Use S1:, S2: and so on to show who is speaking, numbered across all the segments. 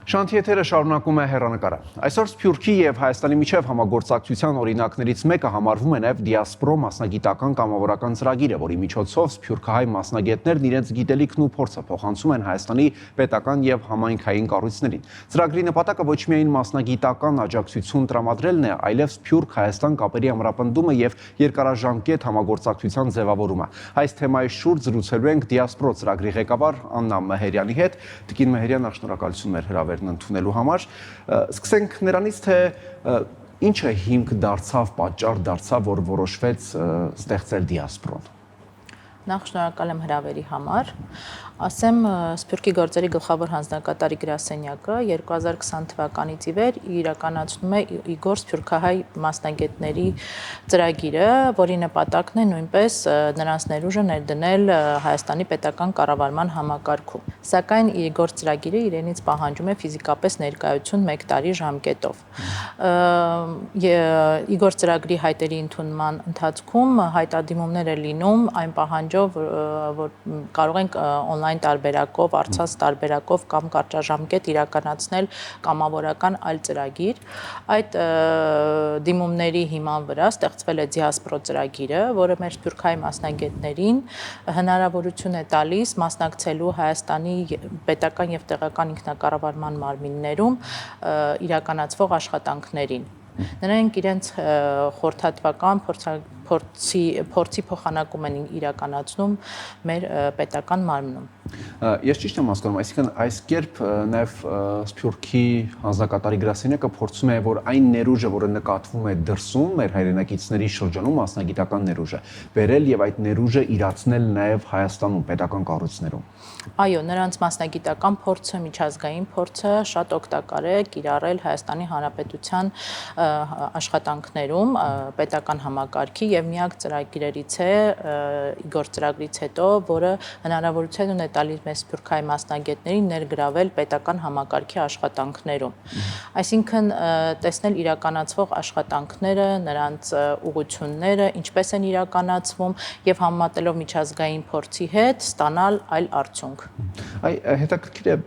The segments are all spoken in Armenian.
S1: Շանթիեթերը շարունակում է հեռանկարը։ Այսօր Սփյուռքի եւ Հայաստանի միջև համագործակցության օրինակներից մեկը համարվում է նաեւ դիասպորո մասնագիտական կամավորական ծրագիրը, որի միջոցով սփյուռքահայ մասնագետներն իրենց գիտելիքն ու փորձը փոխանցում են Հայաստանի պետական եւ համայնքային կառույցներին։ Ծրագրի նպատակը ոչ միայն մասնագիտական աջակցություն տրամադրելն է, այլև Սփյուռք-Հայաստան կապերի ամրապնդումը եւ երկարաժամկետ համագործակցության ձևավորումը։ Այս թեմայի շուրջ զրուցելու ենք դիասպորո ծրագրի ղեկավար Աննա Մեհերյանի հետ։ Տիկին Մեհերյան, շնորհակալություն մեր հրավերն ընդունելու համար։ Սկսենք նրանից, թե ինչը հիմք դարձավ, պատճառ դարձավ, որ որոշվեց ստեղծել դիասպորոն։
S2: Նախ շնորհակալ եմ հրավերի համար։ Ասեմ, Սփյուռքի գործերի գլխավոր հանձնակատարի գրասենյակը 2020 թվականից ի վեր իրականացնում է Իգոր սփյուռքահայ մասնագետների ծրագիրը, որի նպատակն է նույնպես նրանց ներուժը ներդնել Հայաստանի պետական կառավարման համակարգում։ Սակայն Իգոր ծրագիրը իրենից պահանջում է ֆիզիկապես ներկայություն 1 տարի ժամկետով։ Իգոր ծրագրի հայտերի ընդունման ընթացքում հայտադիմումներ է լինում այն պահանջով, որ կարող ենք on-line տարբերակով, առցանց տարբերակով կամ կարճաժամկետ իրականացնել կամավորական այլ ծրագիր։ Այդ դիմումների հիման վրա ստեղծվել է դիասպորո ծրագիրը, որը մեր սփյուռքահայ մասնագետներին հնարավորություն է տալիս մասնակցելու Հայաստանի պետական եւ տեղական ինքնակառավարման մարմիններում իրականացվող աշխատանքներին։ Նրանք իրենց խորհրդատվական փորձի փոխանակում են իրականացնում մեր պետական մարմնում։
S1: Ես ճիշտ եմ հասկանում, այսինքն այս կերպ նաև Սփյուռքի հանձնակատարի գրասենյակը փորձում է, որ այն ներուժը, որը նկատվում է դրսում, մեր հայրենակիցների շրջանում մասնագիտական ներուժը, բերել եւ այդ ներուժը իրացնել նաև Հայաստանում պետական կառույցներում։
S2: Այո, նրանց մասնագիտական փորձը, միջազգային փորձը շատ օգտակար է կիրառել Հայաստանի Հանրապետության աշխատանքներում պետական համակարգի եւ միակ ծրագիրներից է Իգոր ծրագրից հետո, որը հնարավորություն ունի տալիս մեծ սփյուռքահայ մասնագետներին ներգրավել պետական համակարգի աշխատանքներում։ Այսինքն տեսնել իրականացվող աշխատանքները, նրանց ուղղությունները, ինչպես են իրականացվում եւ համեմատելով միջազգային փորձի հետ ստանալ այլ արդյունք։
S1: Հետաքրքիր է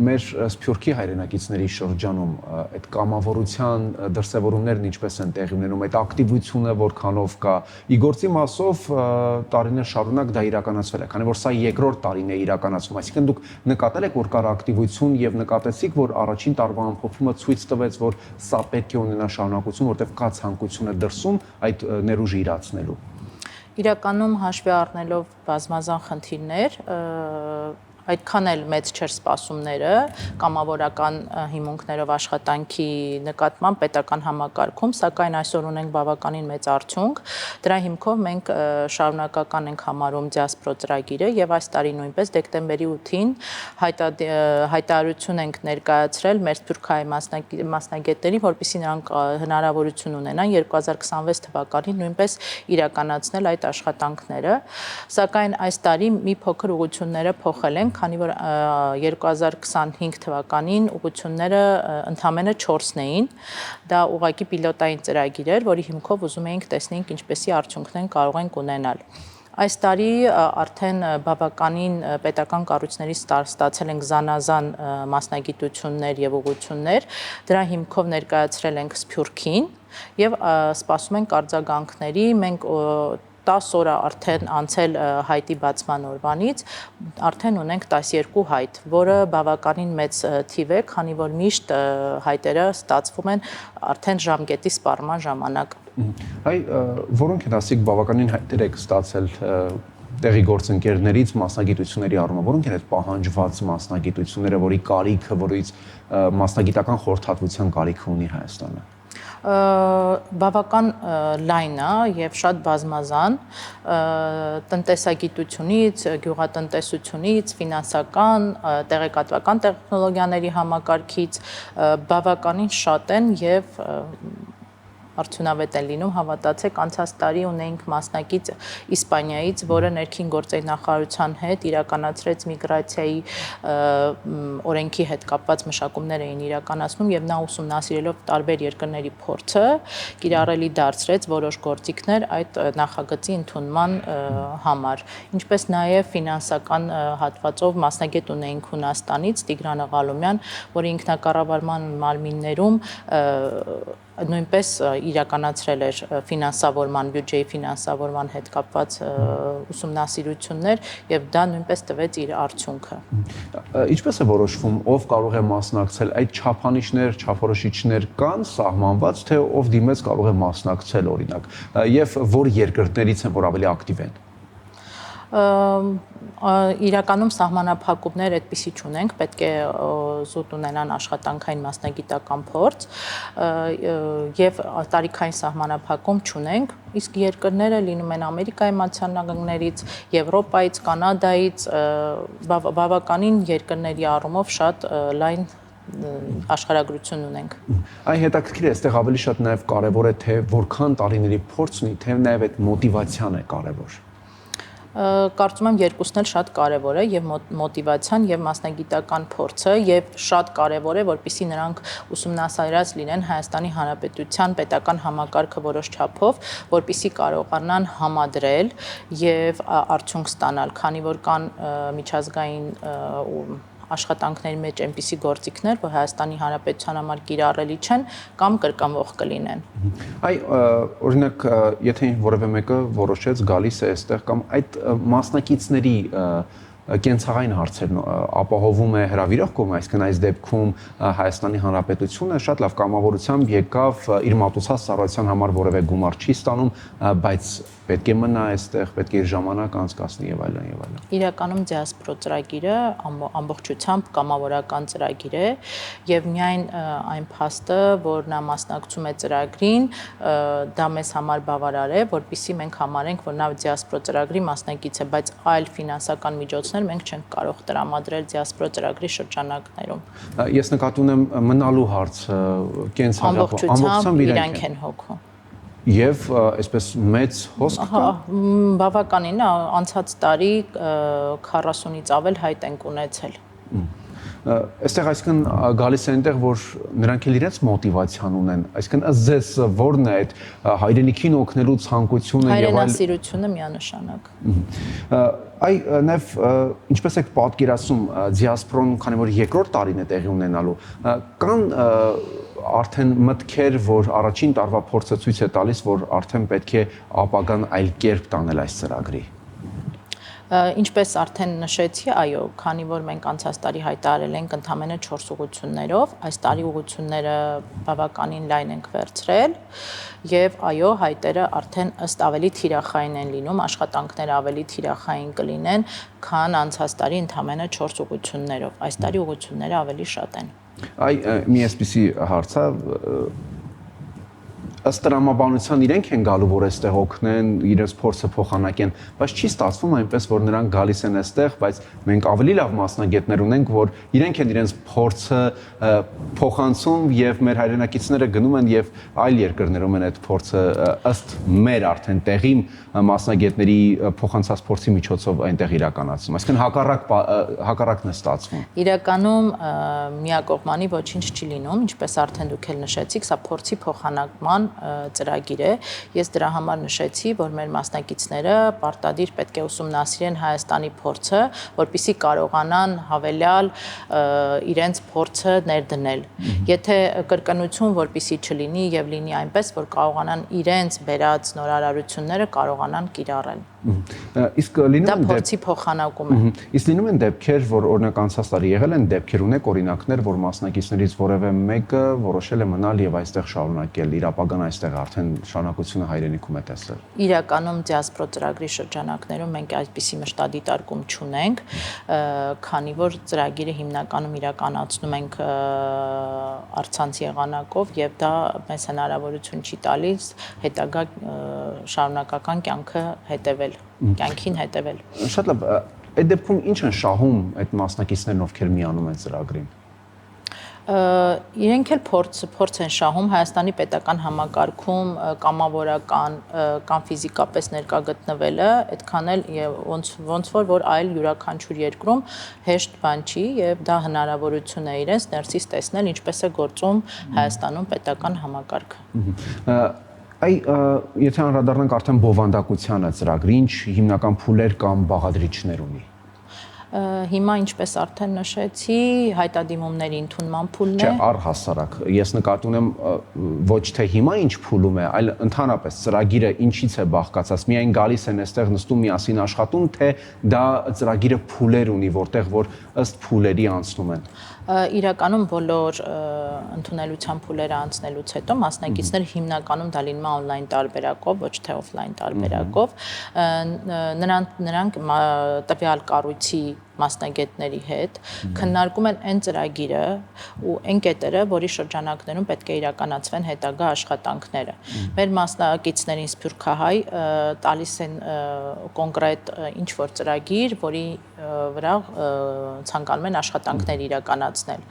S1: մեր Սփյուռքի հայրենակիցների շրջանում այդ կամավորության դրսևորումներն ինչպես են տեղի ունենում, այդ ակտիվությունը որքանով կա։ Իգորցի մասով տարիներ շարունակ դա իրականացվել է, քանի որ սա երկրորդ տարին է իրականացվում, այսինքն դուք նկատել եք, որ կար ակտիվություն եւ նկատեցիք, որ առաջին տարվա ամփոփումը ցույց տվեց, որ սա պետք է ունենա շարունակություն, որտեղ կա ցանկությունը դրսում այդ ներուժը իրացնելու։
S2: Իրականում հաշվի առնելով բազմազան խնդիրներ, այդքան էլ մեծ չէր սպասումները կամավորական հիմունքներով աշխատանքի նկատմամբ պետական համակարգում, սակայն այսօր ունենք բավականին մեծ արդյունք։ Դրա հիմքով մենք շարունակական ենք համարում դիասպորո ծրագիրը եւ այս տարի նույնպես դեկտեմբերի 8-ին հայտարարություն ենք ներկայացրել մեր սփյուռքահայ մասնագետներին, որպեսզի նրանք հնարավորություն ունենան 2026 թվականին նույնպես իրականացնել այդ աշխատանքները։ Սակայն այս տարի մի փոքր ուղղությունները փոխել են, քանի որ 2025 թվականին ուղղությունները ընդամենը 4-ն էին, դա ուղղակի պիլոտային ծրագիր էր, որի հիմքով ուզում էինք տեսնենք ինչպեսի արդյունքներ կարող ենք ունենալ։ Այս տարի արդեն բավականին պետական կառույցներից ստացել ենք զանազան մասնագիտություններ եւ ուղղություններ, դրա հիմքով ներկայացրել ենք Սփյուռքին եւ սպասում ենք արձագանքների։ Մենք 10 օրը արդեն անցել հայտի բացման օրվանից, արդեն ունենք 12 հայտ, որը բավականին մեծ թիվ է, քանի որ միշտ հայտերը ստացվում են արդեն ժամկետի սպառման ժամանակ։
S1: Որոնք են ասիկ բավականին հայտեր եք ստացել տեղի գործընկերներից մասնագիտությունների առումով, որոնք են այդ պահանջված մասնագիտությունները, որի կարիքը, որից մասնագիտական խորհրդատվության կարիքը ունի Հայաստանը։
S2: Բավական լայն է եւ շատ բազմազան տնտեսագիտությունից, գյուղատնտեսությունից, ֆինանսական, տեղեկատվական տեխնոլոգիաների համակարգից բավականին շատ են եւ արդյունավետ են լինում, հավատացեք, անցած տարի ունեինք մասնակից Իսպանիայից, որը ներքին գործերի նախարարության հետ իրականացրեց միգրացիայի օրենքի հետ կապված մշակումներ էին իրականացնում եւ նա ուսումնասիրելով տարբեր երկրների փորձը կիրառելի դարձրեց որոշ գործիքներ այդ նախագծի ընդունման համար, ինչպես նաեւ ֆինանսական հատվածով մասնագետ ունեինք Հունաստանից Տիգրան Ղալոմյան, որը ինքնակառավարման մարմիններում նույնպես իրականացրել էր ֆինանսավորման, բյուջեի ֆինանսավորման հետ կապված ուսումնասիրություններ եւ դա նույնպես տվեց իր արդյունքը։
S1: Ինչպես է որոշվում, ով կարող է մասնակցել, այդ չափանիշներ, չափորոշիչներ կան սահմանված, թե ով դիմեց կարող է մասնակցել օրինակ, եւ որ երկրներից են, որ ավելի ակտիվ են։
S2: Իրականում սահմանափակումներ այդպիսի չունենք, պետք է զուտ ունենան աշխատանքային մասնագիտական փորձ եւ տարիքային սահմանափակում չունենք, իսկ երկրները լինում են Ամերիկայի մացանակներից, Եվրոպայից, Կանադայից, բավականին երկրների առումով շատ լայն աշխարհագրություն ունենք։
S1: Այն հետաքրքիր է, այստեղ ավելի շատ նաեւ կարեւոր է թե որքան տարիների փորձ ունի, թե նաեւ այդ մոտիվացիան է կարեւոր։
S2: Կարծում եմ երկուսն էլ շատ կարևոր է եւ մոտիվացիան եւ մասնագիտական փորձը եւ շատ կարևոր է որպեսզի նրանք ուսումնասիրած լինեն Հայաստանի Հանրապետության պետական համակարգը որոշ չափով, որպեսզի կարողանան համադրել եւ արդյունք ստանալ, քանի որ կան միջազգային աշխատանքների մեջ այնպիսի գործիքներ, որ Հայաստանի Հանրապետության համար կիրառելի չեն կամ կրկնվող կլինեն։
S1: Օրինակ, եթե որևէ մեկը որոշեց գալիս է այստեղ կամ այդ մասնակիցների կենցաղային հարցերն ապահովում է հրավիրող կողմը, այսինքն այս դեպքում Հայաստանի Հանրապետությունը շատ լավ կամավորությամբ եկավ իր մատուցած ծառայության համար որևէ գումար չի ստանում, բայց պետք է մնա այստեղ, պետք է իր ժամանակ անցկացնի եւ այլն եւ այլն։
S2: Իրականում դիասպորա ծրագիրը ամբողջությամբ կամավորական ծրագիր է եւ միայն այն փաստը, որ նա մասնակցում է ծրագրին, դա մեզ համար բավարար է, որpիսի մենք համարենք, որ նա դիասպորա ծրագրի մասնակից է, բայց այլ ֆինանսական միջոցներ մենք չենք կարող տրամադրել դիասպորա ծրագրի շրջանակներում։
S1: Ես նկատի ունեմ մնալու հարցը,
S2: ամբողջությամբ իրանք են հոգում։
S1: Եվ այսպես մեծ հոսք կա։
S2: Բավականին է, անցած տարի 40-ից ավել հայտ ենք ունեցել։
S1: Այստեղ այսինքն գալիս է այնտեղ, որ նրանք էլ իրենց մոտիվացիան ունեն, այսինքն ըստ ձեզ ո՞րն է այդ հայրենիքին օգնելու ցանկությունը եւ այլ
S2: հայրենասիրությունը միանշանակ։
S1: Այ նաեւ ինչպես եք պատկերացնում դիասպորան, քանի որ երկրորդ տարին է տեղի ունենալու, կան արդեն մտքեր, որ առաջին տարվա փորձը ցույց է տալիս, որ արդեն պետք է ապագան այլ կերպ տանել այս ծրագրի։
S2: Ինչպես արդեն նշեցի, այո, քանի որ մենք անցած տարի հայտարարել ենք ընդամենը 4 ուղղություններով, այս տարի ուղղությունները բավականին լայն ենք վերցրել եւ այո, հայտերը արդեն ըստ ավելի թիրախային են լինում, աշխատանքները ավելի թիրախային կլինեն, քան անցած տարի ընդամենը 4 ուղղություններով։ Այս տարի ուղղությունները ավելի շատ են։
S1: Այ մի այսպիսի հարց է, ըստ տրամաբանության իրենք են գալու, որ այստեղ օգնեն, իրենց փորձը փոխանակեն, բայց չի ստացվում այնպես, որ նրանք գալիս են այստեղ, բայց մենք ավելի լավ մասնագետներ ունենք, որ իրենք են իրենց փորձը փոխանցում եւ մեր հայրենակիցները գնում են եւ այլ երկրներում են այդ փորձը ըստ մեր արդեն տեղի մասնագետների փոխանցած փորձի միջոցով այնտեղ իրականացնում։ Այսինքն հակառակն է ստացվում։
S2: Իրականում միակողմանի ոչինչ չի լինում, ինչպես արդեն դուք էլ նշեցիք, սա փորձի փոխանակման ծրագիր է։ Ես դրա համար նշեցի, որ մեր մասնակիցները պարտադիր պետք է ուսումնասիրեն Հայաստանի փորձը, որպեսզի կարողանան հավելյալ իրենց փորձը ներդնել։ Եթե կրկնություն որպեսզի չլինի եւ լինի այնպես, որ կարողանան իրենց բերած նորարարությունները կարողանան կիրառել։
S1: Իսկ լինում են
S2: փորձի փոխանակում է։
S1: Իսկ լինում են դեպքեր, որ օրինակ անցած տարի եղել են դեպքեր, ունեք օրինակներ, որ մասնակիցներից որևէ մեկը որոշել է մնալ եւ այստեղ շարունակել իր ապագան այստեղ արդեն շարունակությունը հայրենիքում է տեսել։
S2: Իրականում դիասպորա ծրագրի շրջանակներում մենք այսպիսի մշտադիտարկում չունենք, քանի որ ծրագիրը հիմնականում իրականացնում ենք առցանց եղանակով եւ դա մեզ հնարավորություն չի տալիս հետագա շարունակական կյանքին հետևել։
S1: Շատ լավ, այդ դեպքում ինչ են շահում այդ մասնակիցներն, ովքեր միանում են ծրագրին։
S2: Իրենք էլ փորձ են շահում Հայաստանի պետական համակարգում կամավորական կամ ֆիզիկապես ներկա գտնվելը, այդքան էլ ոնց որ այլ յուրաքանչյուր երկրում հեշտ բան չի եւ դա հնարավորություն է իրենց ներսից տեսնել ինչպես է գործում Հայաստանում պետական համակարգը։
S1: Եթե անդրադառնանք արդեն բովանդակությանը ծրագրի, ինչ հիմնական փուլեր կամ բաղադրիչներ ունի։
S2: Հիմա ինչպես արդեն նշեցի, հայտադիմումների ընդունման փուլն է։
S1: Չէ, առհասարակ։ Ես նկատի ունեմ ոչ թե հիմա ինչ փուլում է, այլ ընդհանրապես ծրագիրը ինչից է բաղկացած։ Միայն գալիս են այստեղ նստում միասին աշխատում, թե դա ծրագիրը փուլեր ունի, որտեղ որ ըստ փուլերի անցնում են։
S2: Իրականում բոլոր ընդունելության փուլերը անցնելուց հետո մասնակիցներ հիմնականում դա լինում է on-line տարբերակով, ոչ թե off-line տարբերակով, նրանք տվյալ կառույցի մասնագետների հետ քննարկում են այն ծրագիրը ու այն կետերը, որի շրջանակներում պետք է իրականացվեն հետագա աշխատանքները։ Մեր մասնակիցներին Սփյուռքահայ տալիս են կոնկրետ ինչ-որ ծրագիր, որի վրա ցանկանում են աշխատանքներ իրականացնել։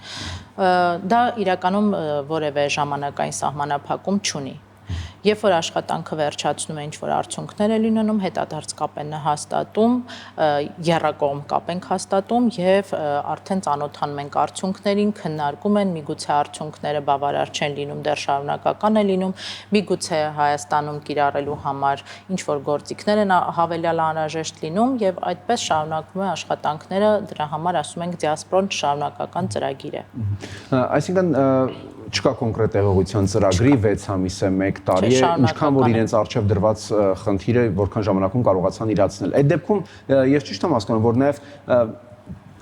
S2: Դա իրականում որևէ ժամանակային սահմանափակում չունի։ Երբ որ աշխատանքը վերջացնում է, ինչ-որ արդյունքներ է լինում, հետադարձ կապ են հաստատում, եռակողմ կապ ենք հաստատում եւ արդեն ծանոթանում ենք արդյունքներին, քննարկում են, միգուցե արդյունքները բավարար չեն լինում, դեռ շարունակական է լինում, միգուցե Հայաստանում կիրառելու համար ինչ-որ գործիքներ են հավելյալ անհրաժեշտ լինում եւ այդպես շարունակվում է աշխատանքները, դրա համար ասում ենք դիասպրոն շարունակական ծրագիր է։
S1: Այսինքն չկա կոնկրետ տեղողության ծրագրի 6 ամիս է 1 տարի է, ինչքան որ իրենց արժև դրված խնդիրը որքան ժամանակում կարողացան իրացնել։ Այդ դեպքում ես ճիշտ եմ հասկանում, որ նաև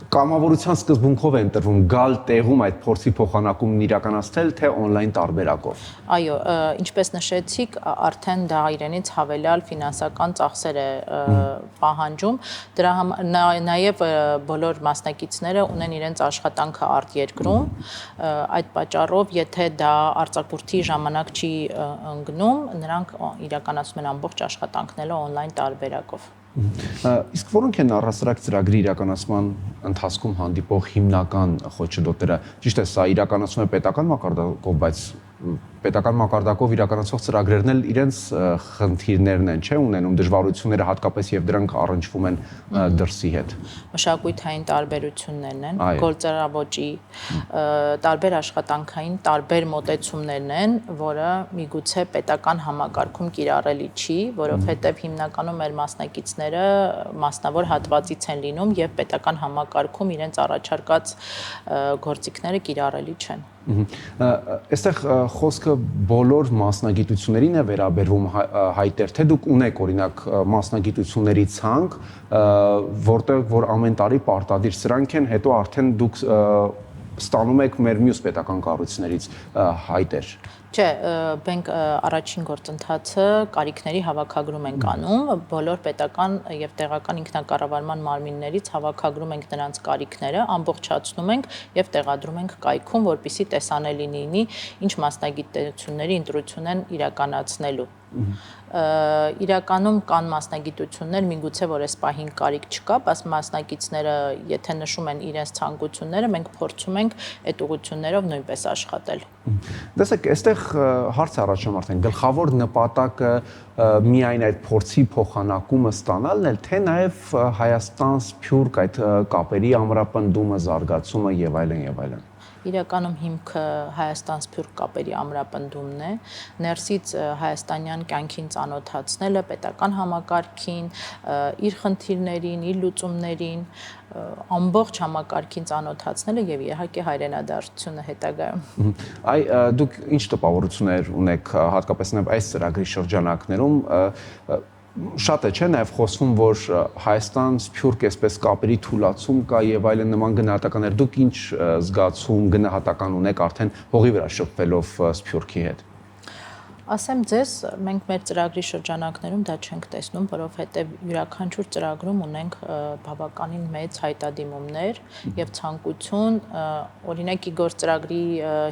S1: կամավորության սկզբունքով է ընտրվում գալ տեղում այդ փորձի փոխանակումն իրականացնել, թե on-line տարբերակով։
S2: Այո, ինչպես նշեցիք, արդեն դա իրենից հավելյալ ֆինանսական ծախսեր է պահանջում, դրա նաև բոլոր մասնակիցները ունեն իրենց աշխատանքը արտերկրում, այդ պատճառով, եթե դա արձակուրդի ժամանակ չի ընկնում, նրանք իրականացնում են ամբողջ աշխատանքները on-line տարբերակով։
S1: Իսկ որոնք են առհասարակ ծրագրի իրականացման ընթացքում հանդիպող հիմնական խոչընդոտները։ Ճիշտ է, սա իրականացվում է պետական մակարդակով, բայց պետական մակարդակով իրականացող ծրագրերն էլ իրենց խնդիրներն են, չէ՞, ունենում դժվարությունները, հատկապես եւ դրանք առնչվում են դրսի հետ։
S2: Մշակութային տարբերություններն են, գործառավոճի, տարբեր աշխատանքային տարբեր մոտեցումներն են, որը միգուցե պետական համակարգում կիրառելի չի, որովհետեւ հիմնականում մեր մասնակիցները մասնավոր հատվածից են լինում եւ պետական համակարգում իրենց առաջարկած գործիքները կիրառելի չեն։
S1: Այստեղ խոսքը բոլոր մասնագիտություններին է վերաբերվում հայտեր, թե դուք ունեք օրինակ մասնագիտությունների ցանկ, որտեղ որ ամեն տարի պարտադիր սրանք են, հետո արդեն դուք ստանում եք մեր մյուս պետական կառույցներից հայտեր։
S2: Չէ, մենք առաջին գործընթացը կարիքների հավաքագրում ենք անում, բոլոր պետական եւ տեղական ինքնակառավարման մարմիններից հավաքագրում ենք նրանց կարիքները, ամբողջացնում ենք եւ տեղադրում ենք կայքում, որպեսզի տեսանելի լինի ինչ մասնագիտությունների ընտրություն են իրականացնելու։ Իրականում կան մասնագիտություններ, միգուցե որ այս պահին կարիք չկա, բայց մասնակիցները, եթե նշում են իրենց ցանկությունները, մենք փորձում ենք այդ ուղղություններով նույնպես աշխատել։
S1: Տեսեք, այստեղ հարց առաջանում արդեն գլխավոր նպատակը միայն այդ փորձի փոխանակումը ստանալն է, թե նաև Հայաստան-Սփյուռք այդ կապերի ամրապնդումը, զարգացումը եւ այլն եւ այլն։
S2: Իրականում հիմքը Հայաստան-Սփյուռք կապերի ամրապնդումն է, ներսից հայաստանյան կյանքին ծանոթացնելը, պետական համակարգին, իր խնդիրներին, իր լուծումներին, ամբողջ համակարգին ծանոթացնելը եւ իհարկե հայրենադարձությունը հետագայում։
S1: Դուք ինչ տպավորություններ ունեք հատկապես նաեւ այս ծրագրի շրջանակներում շատ է, չէ՞, նաև խոսվում, որ Հայաստան-Սփյուռք այսպես կապերի թուլացում կա եւ այլն նման գնահատականներ։ Դուք ինչ զգացում, գնահատական ունեք արդեն հողի վրա շփվելով Սփյուռքի հետ։
S2: Ասեմ ձեզ, մենք մեր ծրագրի շրջանակներում դա չենք տեսնում, որովհետև յուրաքանչյուր ծրագրում ունենք բավականին մեծ հայտադիմումներ եւ ցանկություն, օրինակ Իգոր ծրագրի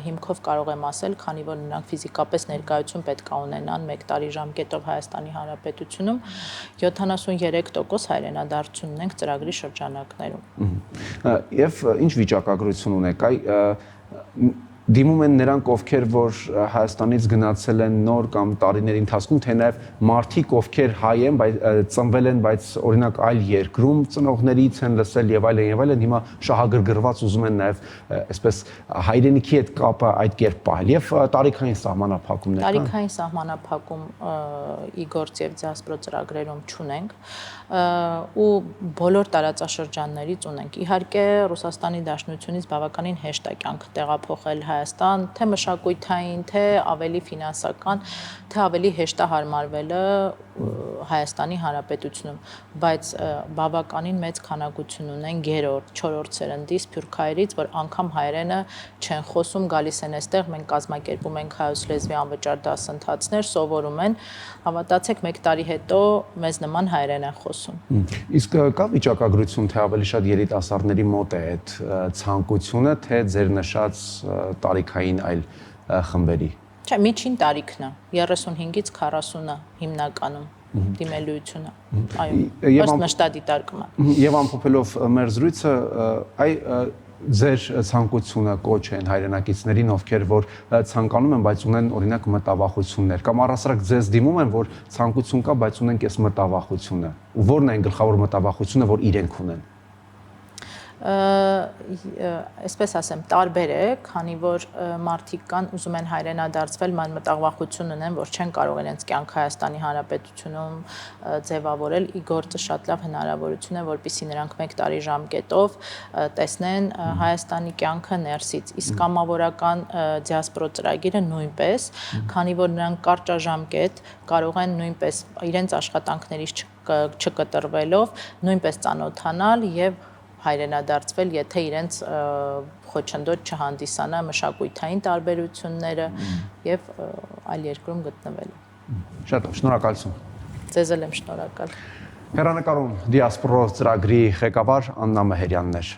S2: հիմքով կարող եմ ասել, քանի որ նրանք ֆիզիկապես ներկայություն պետք է ունենան 1 տարի ժամկետով Հայաստանի Հանրապետությունում, 73% հայրենադարձություն ունենք ծրագրի շրջանակներում։
S1: Եվ ինչ վիճակագրություն ունեք, դիմում են նրանք, ովքեր որ Հայաստանից գնացել են նոր կամ տարիների ընթացքում, թե նաև մարդիկ, ովքեր հայ են, բայց ծնվել են, բայց օրինակ այլ երկրում ծնողներից են լսել եւ այլն, հիմա շահագրգռված ուզում են նաև այսպես հայրենիքի հետ կապը այդ կերպ պահել եւ տարիքային սահմանափակումներ կան։
S2: Տարիքային սահմանափակում ի գործ եւ դիասպորա ծրագրերում չունենք ու բոլոր տարածաշրջաններից ունենք։ Իհարկե Ռուսաստանի Դաշնությունից բավականին հեշտ է կյանք տեղափոխել Հայաստան, թե մշակութային, թե ավելի ֆինանսական, թե ավելի հեշտ է հարմարվելը Հայաստանի Հանրապետությունում, բայց բավականին մեծ քանակություն ունեն գերորդ, չորրորդ սերնդի սփյուռքահայերից, որ անգամ հայերենը չեն խոսում, գալիս են այստեղ, մենք կազմակերպում ենք հայոց լեզվի անվճար դասընթացներ, սովորում են, հավատացեք, 1 տարի հետո մեզ նման հայերեն են խոսում։
S1: Իսկ կա վիճակագրություն, թե ավելի շատ երիտասարդների մոտ է այդ ցանկությունը, թե ձեր նշած տարիքային այլ խմբերի։
S2: Չէ, միջին տարիքն է, 35-ից 40-ը հիմնականում դիմելույթունը։ Այո, ըստ մշտադիտարկման։
S1: Եվ ամփոփելով մեր զրույցը, ձեր ցանկությունը կոչ են հայրենակիցներին, ովքեր որ ցանկանում են, բայց ունեն օրինակ մտավախություններ, կամ առասարակ ձեզ դիմում են, որ ցանկություն կա, բայց ունենք այս մտավախությունը։ Որն է գլխավոր մտավախությունը, որ իրենք ունեն։
S2: Այսպես ասեմ, տարբեր է, քանի որ մարդիկ կան ուզում են հայրենադարձվել, ման մտավախություն ունեն, որ չեն կարող իրենց կյանք Հայաստանի Հանրապետությունում ձևավորել, ի գործը շատ լավ հնարավորություն է, որպեսզի նրանք 1 տարի ժամկետով տեսնեն Հայաստանի կյանքը ներսից, իսկ կամավորական դիասպորա ծրագիրը նույնպես, քանի որ նրանք կարճաժամկետ կարող են նույնպես իրենց աշխատանքներից չկտրվելով նույնպես ծանոթանալ եւ հայրենադարձվել, եթե իրենց խոչընդոտ չհանդիսանա մշակութային տարբերությունները եւ այլ երկրում գտնվելը։
S1: Շատ լավ, շնորհակալություն։
S2: Ձեզ էլ եմ շնորհակալ։
S1: Հեռանկարում դիասպորա ծրագրի ղեկավար Աննա Մեհերյանն էր։